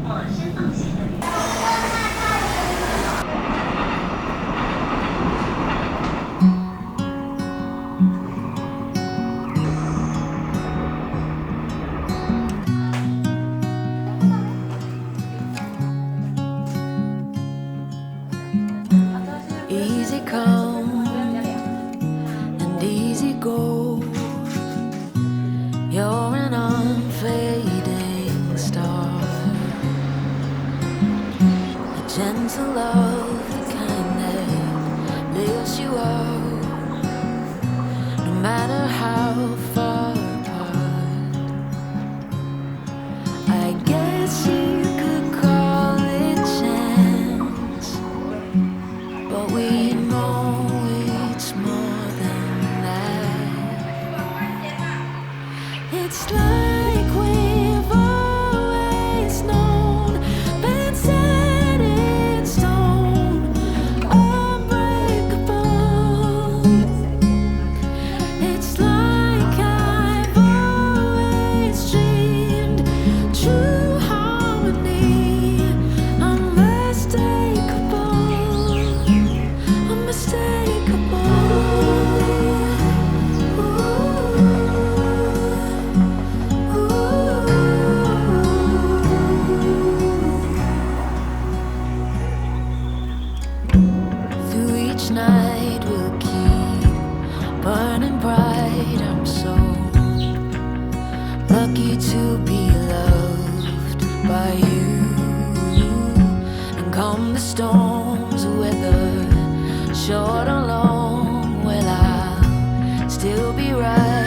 或深放型的旅？Easy come and easy go. You're an unfading star, a gentle love, the kind that lifts you up, no matter how far apart. I guess you could call it chance, but we know it's more than that. It's like we've always known, been set in stone, unbreakable. It's like I've always dreamed, true harmony, unmistakable, unmistakable. Through each night we'll keep burning bright. I'm so lucky to be loved by you. And come the storms, whether short or long, well, I'll still be right